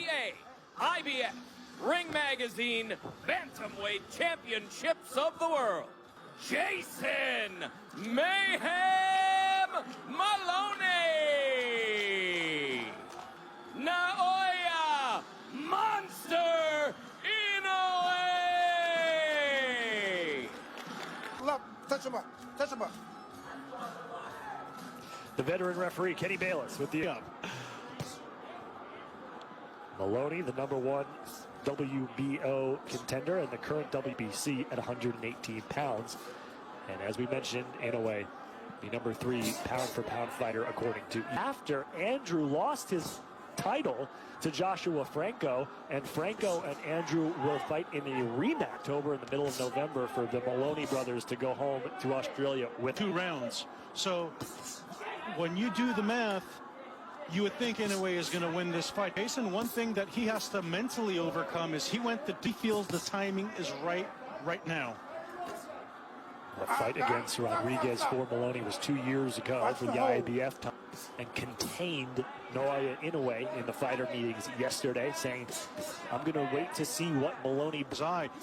WBA, IBF, Ring Magazine, Bantamweight Championships of the World, Jason Mayhem Moloney, Naoya Monster Inoue. Look, touch him up, touch him up. The veteran referee, Kenny Bayless, with the up. Moloney, the #1 WBO contender and the current WBC at 118 pounds. And as we mentioned, Inoue, the #3 pound-for-pound fighter, according to. After Andrew lost his title to Joshua Franco, and Franco and Andrew will fight in a rematch October in the middle of November for the Moloney brothers to go home to Australia with 2 rounds. So when you do the math, you would think Inoue is going to win this fight. Jason, one thing that he has to mentally overcome is he feels the timing is right now. The fight against Rodriguez for Moloney was 2 years ago for the IBF time, and contained Naoya Inoue in the fighter meetings yesterday, saying, I'm going to wait to see what Moloney.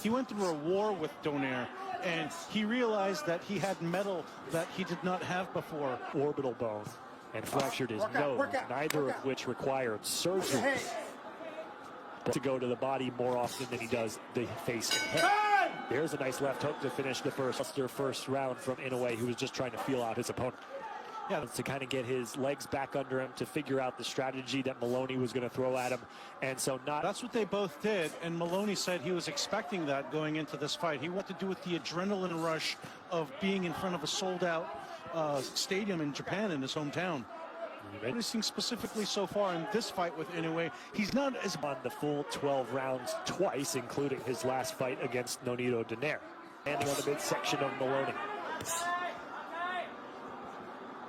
He went through a war with Donaire, and he realized that he had metal that he did not have before. Orbital bone and fractured his nose, neither of which required surgery. To go to the body more often than he does the face and head. There's a nice left hook to finish the first round from Inoue, who was just trying to feel out his opponent. Yeah, to kind of get his legs back under him, to figure out the strategy that Moloney was going to throw at him. And so that's what they both did, and Moloney said he was expecting that going into this fight. He wanted to do with the adrenaline rush of being in front of a sold-out stadium in Japan, in his hometown. Noticing specifically so far in this fight with Inoue, he's not as on the full 12 rounds twice, including his last fight against Nonito Donaire. Landing on the midsection of Moloney.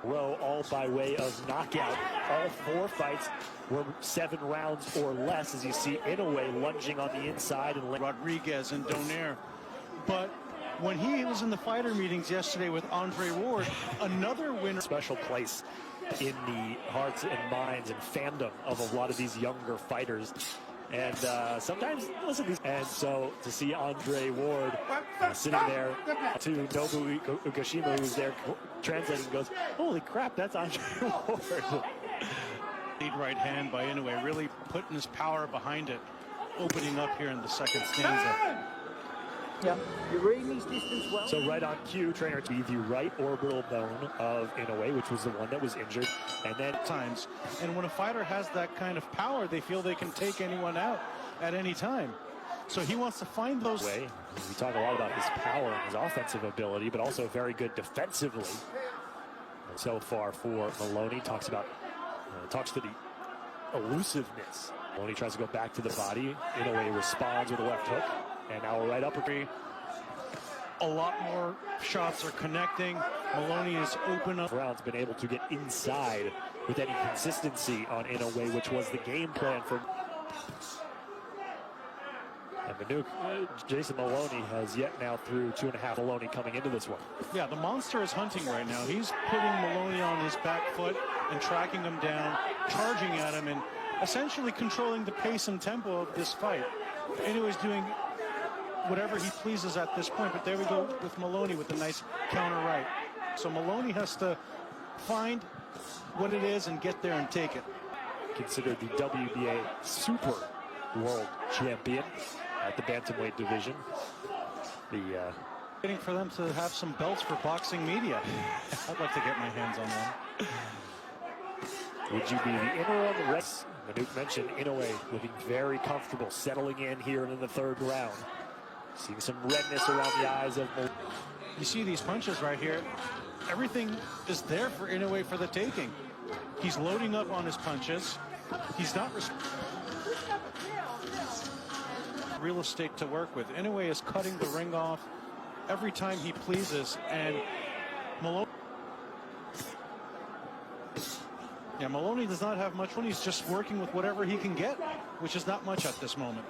Row, all by way of knockout. All 4 fights were 7 rounds or less, as you see Inoue lunging on the inside and Rodriguez and Donaire. But when he was in the fighter meetings yesterday with Andre Ward, another winner. Special place in the hearts and minds and fandom of a lot of these younger fighters. And sometimes, listen, and so to see Andre Ward sitting there to Nobu Ugashima, who's there translating, goes, holy crap, that's Andre Ward. Lead right hand by Inoue, really putting his power behind it, opening up here in the second stanza. Yeah, you're reading these distance well. So right on cue, trainer, to the right orbital bone of Inoue, which was the one that was injured, and then times. And when a fighter has that kind of power, they feel they can take anyone out at any time. So he wants to find those. We talk a lot about his power and his offensive ability, but also very good defensively. And so far for Moloney, talks to the elusiveness. Moloney tries to go back to the body. Inoue responds with a left hook. And now we're right up. A lot more shots are connecting. Moloney is open up. Rounds been able to get inside with any consistency on Inoue, which was the game plan for. And Manuk, Jason Moloney has yet now through 2.5. Moloney coming into this one. Yeah, the monster is hunting right now. He's putting Moloney on his back foot and tracking him down, charging at him, and essentially controlling the pace and tempo of this fight. Inoue's doing whatever he pleases at this point, but there we go with Moloney with a nice counter right. So Moloney has to find what it is and get there and take it. Considered the WBA Super World Champion at the Bantamweight division. Waiting for them to have some belts for boxing media. I'd like to get my hands on one. Would you be the interim rest? Manuk mentioned Inoue looking very comfortable, settling in here in the 3rd round. Seeing some redness around the eyes of Moloney. You see these punches right here. Everything is there for Inoue for the taking. He's loading up on his punches. He's not real estate to work with. Inoue is cutting the ring off every time he pleases, and Moloney does not have much when he's just working with whatever he can get, which is not much at this moment.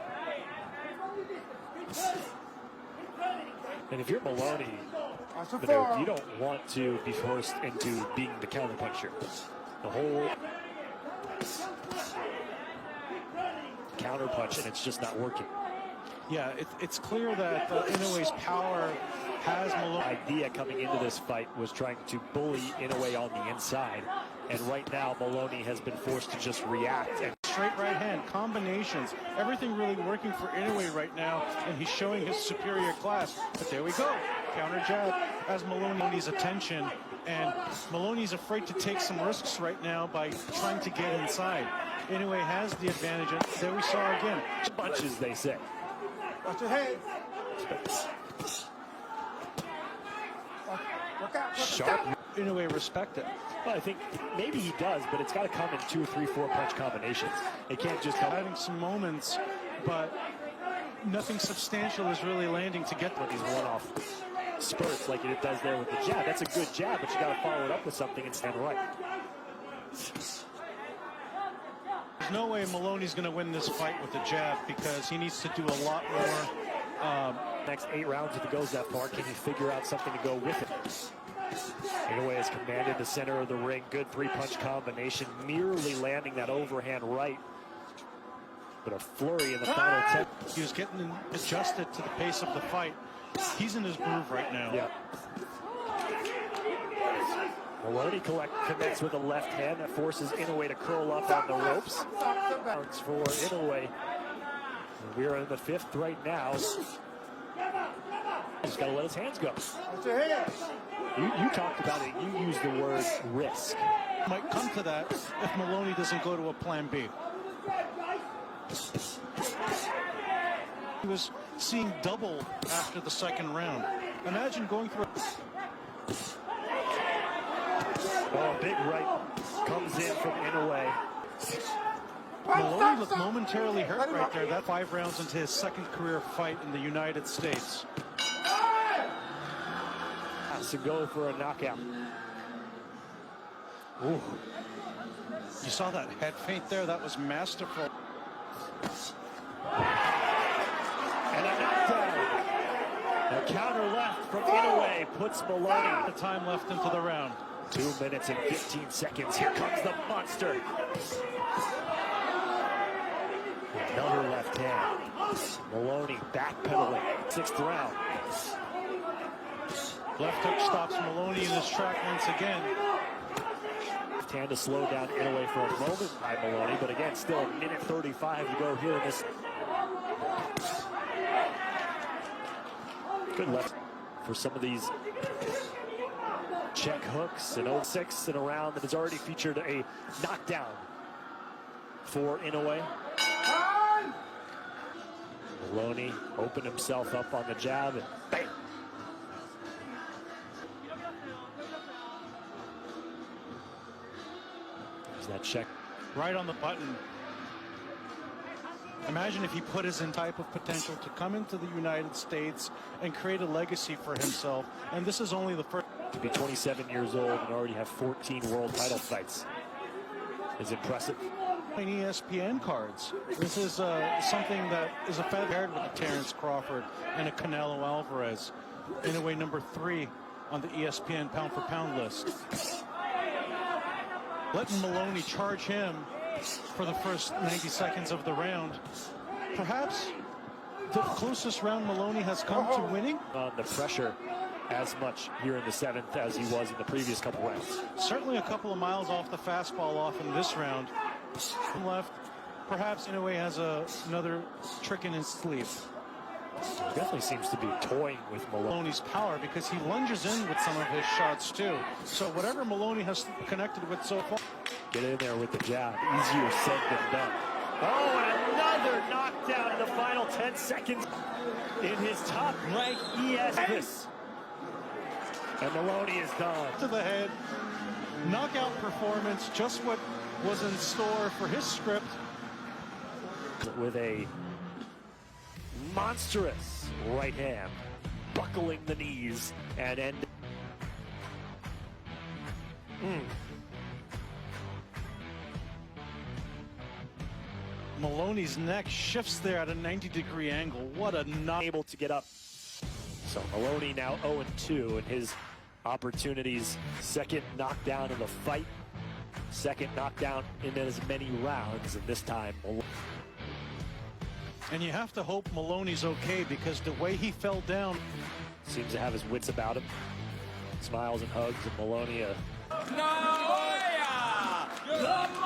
And if you're Moloney, you don't want to be forced into being the counterpuncher. The whole counterpunch, and it's just not working. Yeah, it's clear that Inoue's power has Moloney. Idea coming into this fight was trying to bully Inoue on the inside, and right now Moloney has been forced to just react. And Straight right hand, combinations, everything really working for Inoue right now, and he's showing his superior class. But there we go, counter jab as Moloney's attention, and Moloney's afraid to take some risks right now by trying to get inside. Inoue has the advantage, and there we saw again. punches, they say. Watch your head. Look out. Sharp. Inoue respect it. Well, I think maybe he does, but it's got to come in 2 or 3, 4 punch combinations. It can't just come. Having some moments, but nothing substantial is really landing to get These one-off spurts like it does there with the jab. That's a good jab, but you got to follow it up with something and stand right. There's no way Moloney's going to win this fight with the jab because he needs to do a lot more. Next 8 rounds, if it goes that far, can he figure out something to go with it? Inoue has commanded the center of the ring. Good 3-punch combination, merely landing that overhand right. But a flurry in the final 10. He was getting adjusted to the pace of the fight. He's in his groove right now. Yeah. Moloney connects with a left hand that forces Inoue to curl up on the ropes. Rounds for Inoue. We're in the 5th right now. He's got to let his hands go. Watch your head. You talked about it. You used the word risk. Might come to that if Moloney doesn't go to a plan B. He was seeing double after the 2nd round. Imagine going through. Oh, big right comes in from Inoue. Moloney looked momentarily hurt right there. That 5 rounds into his 2nd career fight in the United States. Has to go for a knockout. Ooh. You saw that head feint there? That was masterful. And a knockdown. A counter left from Inoue puts Moloney. The time left into the round. 2 minutes and 15 seconds. Here comes the monster. Another left hand. Moloney backpedaling. 6th round. Left hook stops Moloney in his track once again. Left hand to slow down Inoue for a moment by Moloney, but again, still a minute 35 to go here in this. Good left for some of these check hooks in 06 in a round that has already featured a knockdown for Inoue. Moloney opened himself up on the jab and bang. There's that check. Right on the button. Imagine if he put his in type of potential to come into the United States and create a legacy for himself. And this is only the first. To be 27 years old and already have 14 world title fights is impressive. ESPN cards. This is something that is a feather paired with a Terrence Crawford and a Canelo Alvarez. Inoue number 3 on the ESPN pound-for-pound list. Letting Moloney charge him for the first 90 seconds of the round. Perhaps the closest round Moloney has come to winning. On the pressure as much here in the 7th as he was in the previous couple rounds. Certainly a couple of miles off the fastball off in this round. Left, perhaps Inoue has another trick in his sleeve. He definitely seems to be toying with Moloney's power because he lunges in with some of his shots too. So whatever Moloney has connected with so far. Get in there with the jab. Easier said than done. Oh, and another knockdown in the final 10 seconds in his top-ranked ESPN. And Moloney is done. To the head. Knockout performance, just what was in store for his script. With a monstrous right hand, buckling the knees and end. Moloney's neck shifts there at a 90-degree angle. What a knock. Able to get up. So Moloney now 0-2 in his opportunities. 2nd knockdown in the fight. 2nd knockdown in as many rounds, and this time And you have to hope Moloney's okay, because the way he fell down. Seems to have his wits about him. Smiles and hugs, and Moloney Naoya, the